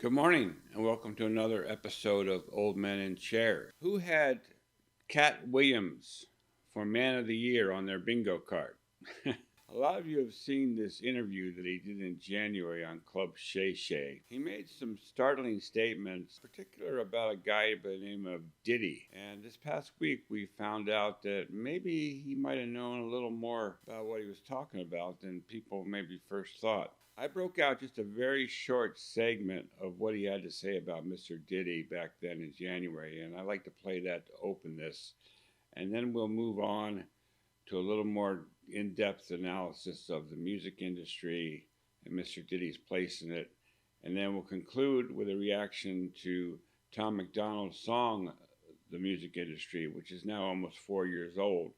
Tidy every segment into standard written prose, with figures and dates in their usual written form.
Good morning, and welcome to another episode of Old Men in Chairs. Who had Katt Williams for Man of the Year on their bingo card? A lot of you have seen this interview that he did in January on Club Shay Shay. He made some startling statements, particular about a guy by the name of Diddy. And this past week, we found out that maybe he might have known a little more about what he was talking about than people maybe first thought. I broke out just a very short segment of what he had to say about Mr. Diddy back then in January, and I'd like to play that to open this. And then we'll move on to a little more in-depth analysis of the music industry and Mr. Diddy's place in it. And then we'll conclude with a reaction to Tom MacDonald's song, The Music Industry, which is now almost 4 years old,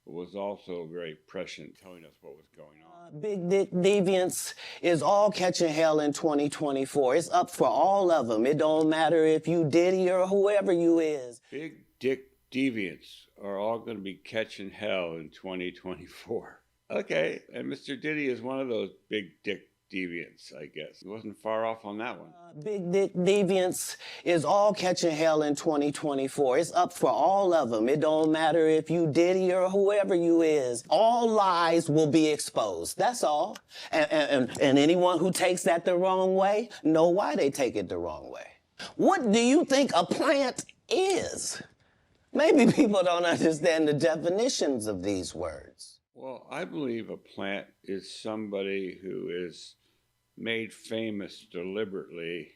but was also very prescient, telling us what was going on. Big Dick Deviants is all catching hell in 2024. It's up for all of them. It don't matter if you Diddy or whoever you is. Big Dick Deviants are all going to be catching hell in 2024. Okay, and Mr. Diddy is one of those big dick deviants, I guess. He wasn't far off on that one. Big Dick Deviants is all catching hell in 2024. It's up for all of them. It don't matter if you Diddy or whoever you is. All lies will be exposed. That's all. And anyone who takes that the wrong way, know why they take it the wrong way. What do you think a plant is? Maybe people don't understand the definitions of these words. Well, I believe a plant is somebody who is made famous deliberately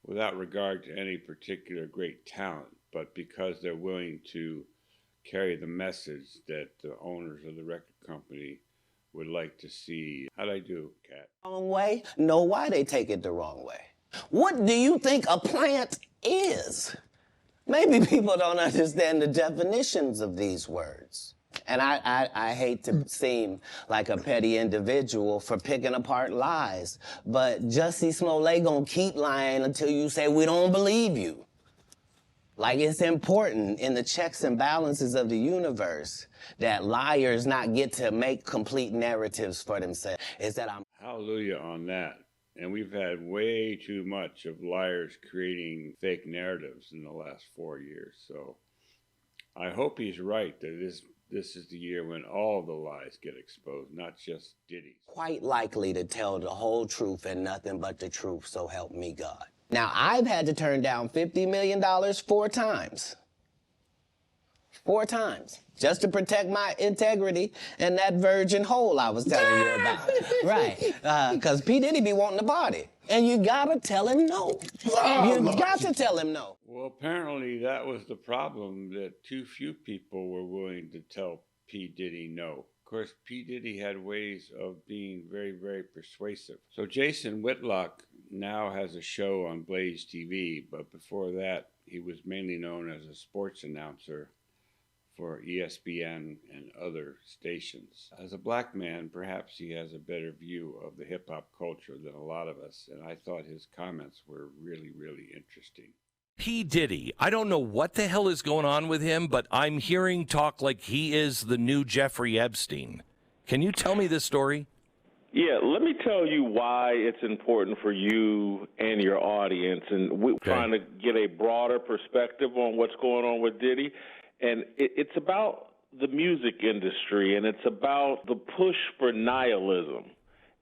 without regard to any particular great talent, but because they're willing to carry the message that the owners of the record company would like to see. How'd I do, Katt? Wrong way? Know why they take it the wrong way. What do you think a plant is? Maybe people don't understand the definitions of these words. And I hate to seem like a petty individual for picking apart lies, but Jussie Smollett gonna keep lying until you say we don't believe you. Like it's important in the checks and balances of the universe that liars not get to make complete narratives for themselves. Is that I'm... Hallelujah on that. And we've had way too much of liars creating fake narratives in the last 4 years. So I hope he's right that this is the year when all the lies get exposed, not just Diddy's. Quite likely to tell the whole truth and nothing but the truth, so help me God. Now, I've had to turn down $50 million 4 times. 4 times. Just to protect my integrity and that virgin hole I was telling you about. Right. Because P. Diddy be wanting the body. And you gotta tell him no. You got to tell him no. Well, apparently that was the problem, that too few people were willing to tell P. Diddy no. Of course, P. Diddy had ways of being very, very persuasive. So Jadon Whitlock now has a show on Blaze TV, but before that, he was mainly known as a sports announcer for ESPN and other stations. As a black man, perhaps he has a better view of the hip-hop culture than a lot of us, and I thought his comments were really, really interesting. P. Diddy, I don't know what the hell is going on with him, but I'm hearing talk like he is the new Jeffrey Epstein. Can you tell me this story? Yeah, let me tell you why it's important for you and your audience, and we're trying to get a broader perspective on what's going on with Diddy. And it's about the music industry, and it's about the push for nihilism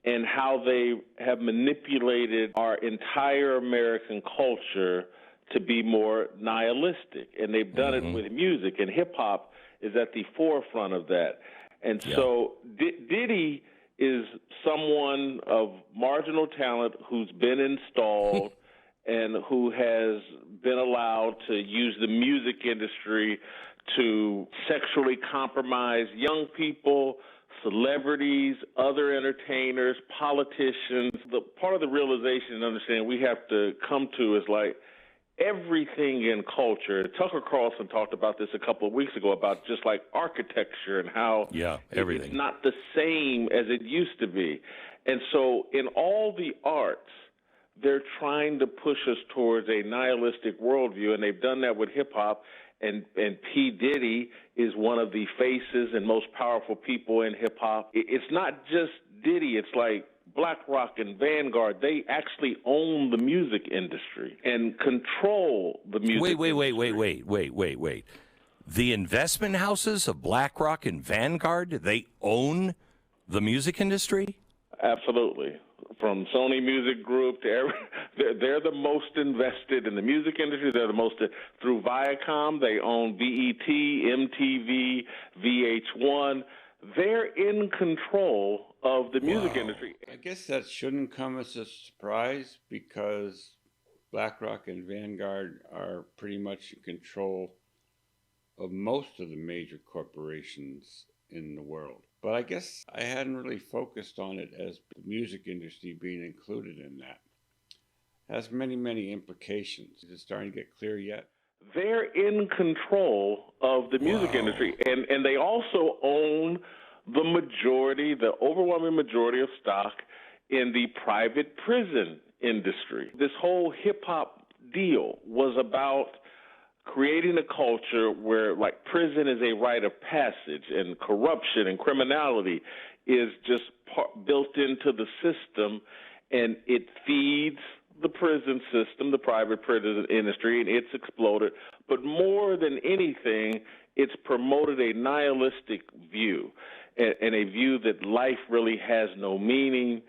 and how they have manipulated our entire American culture to be more nihilistic. And they've done it with music, and hip-hop is at the forefront of that. And so Diddy is someone of marginal talent who's been installed and who has been allowed to use the music industry to sexually compromise young people, celebrities, other entertainers, politicians. The part of the realization and understanding we have to come to is like everything in culture. Tucker Carlson talked about this a couple of weeks ago about just like architecture and how everything. It's not the same as it used to be. And so in all the arts, they're trying to push us towards a nihilistic worldview, and they've done that with hip-hop. And P. Diddy is one of the faces and most powerful people in hip-hop. It's not just Diddy. It's like BlackRock and Vanguard, they actually own the music industry and control the music industry. Wait. The investment houses of BlackRock and Vanguard, they own the music industry? Absolutely. From Sony Music Group to they're the most invested in the music industry. They're the most through Viacom. They own BET, MTV, VH1. They're in control of the music industry. I guess that shouldn't come as a surprise because BlackRock and Vanguard are pretty much in control of most of the major corporations in the world. But I guess I hadn't really focused on it as the music industry being included in that. It has many, many implications. Is it starting to get clear yet? They're in control of the music industry, and they also own the overwhelming majority of stock in the private prison industry. This whole hip-hop deal was about creating a culture where, like, prison is a rite of passage and corruption and criminality is just built into the system, and it feeds the prison system, the private prison industry, and it's exploded. But more than anything, it's promoted a nihilistic view and a view that life really has no meaning,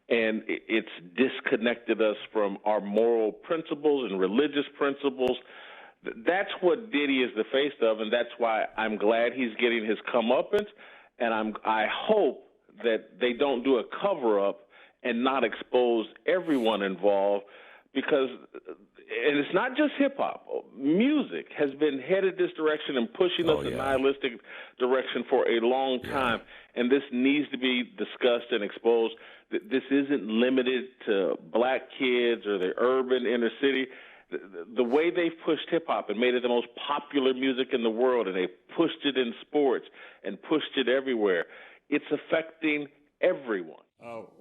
and it's disconnected us from our moral principles and religious principles. That's what Diddy is the face of, and that's why I'm glad he's getting his comeuppance, and I hope that they don't do a cover-up and not expose everyone involved, because, and it's not just hip-hop, music has been headed this direction and pushing us in a nihilistic direction for a long time, and this needs to be discussed and exposed. This isn't limited to black kids or the urban inner city. The way they've pushed hip-hop and made it the most popular music in the world, and they pushed it in sports and pushed it everywhere, it's affecting everyone.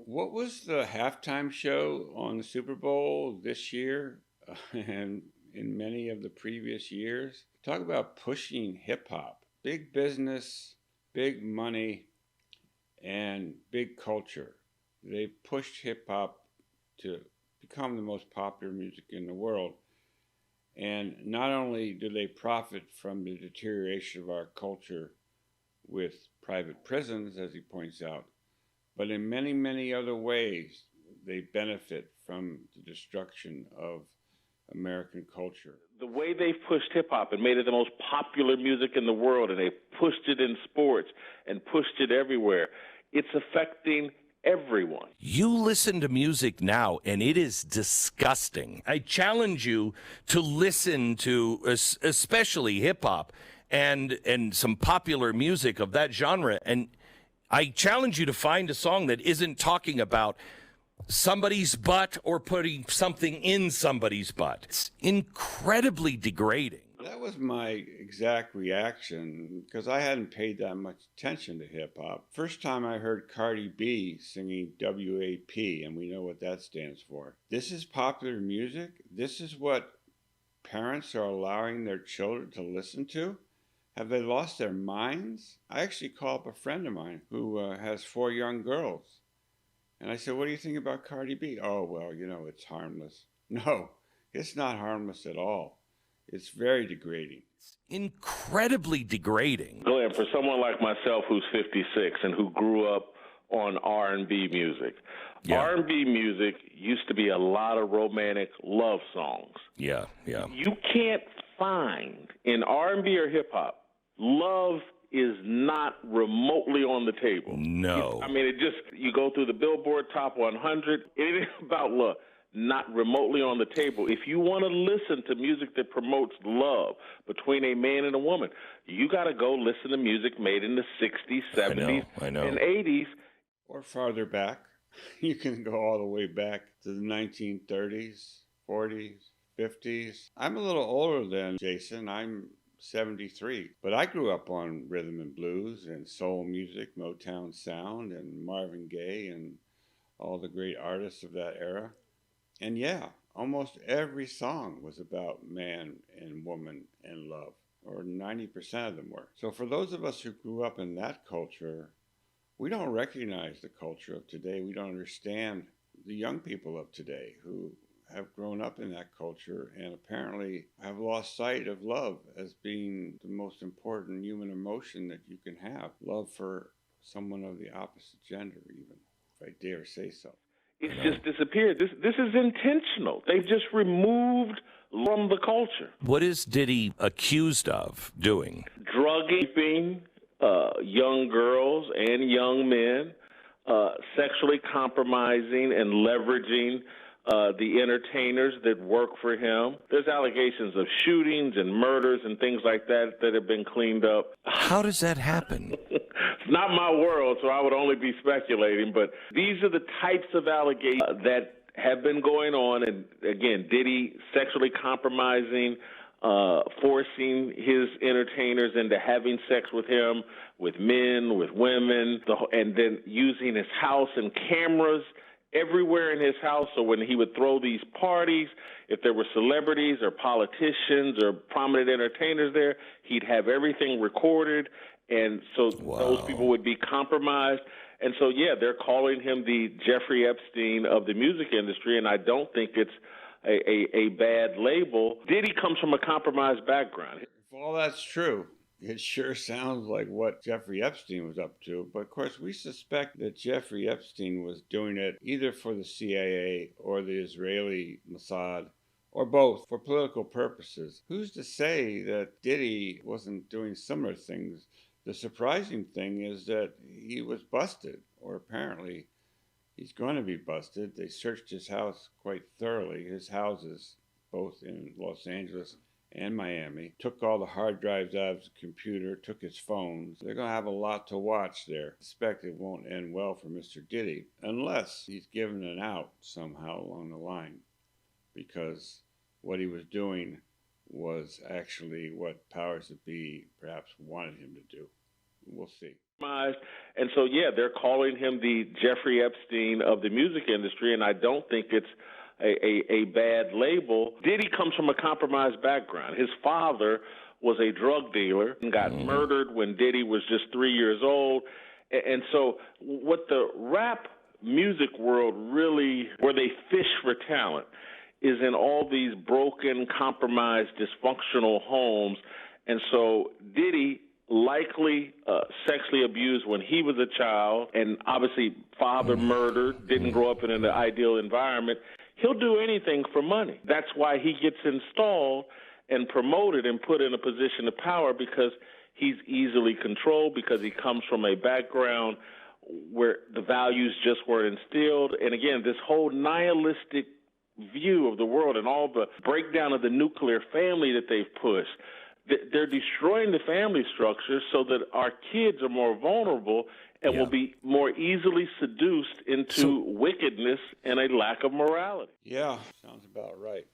What was the halftime show on the Super Bowl this year and in many of the previous years? Talk about pushing hip-hop. Big business, big money, and big culture. They pushed hip-hop to become the most popular music in the world. And not only do they profit from the deterioration of our culture with private prisons, as he points out, but in many, many other ways, they benefit from the destruction of American culture. The way they've pushed hip-hop and made it the most popular music in the world, and they pushed it in sports and pushed it everywhere, it's affecting everyone. You listen to music now, and it is disgusting. I challenge you to listen to especially hip-hop and some popular music of that genre, and I challenge you to find a song that isn't talking about somebody's butt or putting something in somebody's butt. It's incredibly degrading. That was my exact reaction because I hadn't paid that much attention to hip-hop. First time I heard Cardi B singing WAP, and we know what that stands for. This is popular music? This is what parents are allowing their children to listen to? Have they lost their minds? I actually called up a friend of mine who has 4 young girls. And I said, what do you think about Cardi B? Oh, well, it's harmless. No, it's not harmless at all. It's very degrading. It's incredibly degrading. Glenn, for someone like myself who's 56 and who grew up on R&B music, R&B music used to be a lot of romantic love songs. Yeah. You can't find in R&B or hip-hop, love is not remotely on the table. No. You go through the Billboard Top 100, it ain't about love. Not remotely on the table. If you want to listen to music that promotes love between a man and a woman, you got to go listen to music made in the 60s, 70s, and 80s. Or farther back. You can go all the way back to the 1930s, 40s, 50s. I'm a little older than Jason. I'm 73. But I grew up on rhythm and blues and soul music, Motown sound, and Marvin Gaye and all the great artists of that era. And almost every song was about man and woman and love, or 90% of them were. So for those of us who grew up in that culture, We don't recognize the culture of today. We don't understand the young people of today who have grown up in that culture and apparently have lost sight of love as being the most important human emotion that you can have. Love for someone of the opposite gender, even, if I dare say so. It's just disappeared. This is intentional. They've just removed from the culture. What is Diddy accused of doing? Drugging young girls and young men, sexually compromising and leveraging the entertainers that work for him. There's allegations of shootings and murders and things like that that have been cleaned up. How does that happen? It's not my world, so I would only be speculating, but these are the types of allegations that have been going on. And again, Diddy sexually compromising, forcing his entertainers into having sex with him, with men, with women, and then using his house and cameras everywhere in his house. So when he would throw these parties, if there were celebrities or politicians or prominent entertainers there, he'd have everything recorded. And so those people would be compromised. And so, yeah, they're calling him the Jeffrey Epstein of the music industry, and I don't think it's a bad label. Diddy comes from a compromised background. If all that's true, it sure sounds like what Jeffrey Epstein was up to. But of course, we suspect that Jeffrey Epstein was doing it either for the CIA or the Israeli Mossad, or both, for political purposes. Who's to say that Diddy wasn't doing similar things? The surprising thing is that he was busted, or apparently he's going to be busted. They searched his house quite thoroughly, his houses, both in Los Angeles and Miami, took all the hard drives out of his computer, took his phones. They're going to have a lot to watch there. I suspect it won't end well for Mr. Diddy, unless he's given an out somehow along the line, because what he was doing was actually what powers that be perhaps wanted him to do. We'll see. And so, yeah, they're calling him the Jeffrey Epstein of the music industry, and I don't think it's a bad label. Diddy comes from a compromised background. His father was a drug dealer and got murdered when Diddy was just 3 years old. And so what the rap music world really, where they fish for talent, is in all these broken, compromised, dysfunctional homes. And so Diddy likely sexually abused when he was a child, and obviously father murdered, didn't grow up in an ideal environment. He'll do anything for money. That's why he gets installed and promoted and put in a position of power, because he's easily controlled, because he comes from a background where the values just weren't instilled. And again, this whole nihilistic view of the world and all the breakdown of the nuclear family that they've pushed, they're destroying the family structure so that our kids are more vulnerable and will be more easily seduced into wickedness and a lack of morality. Yeah, sounds about right.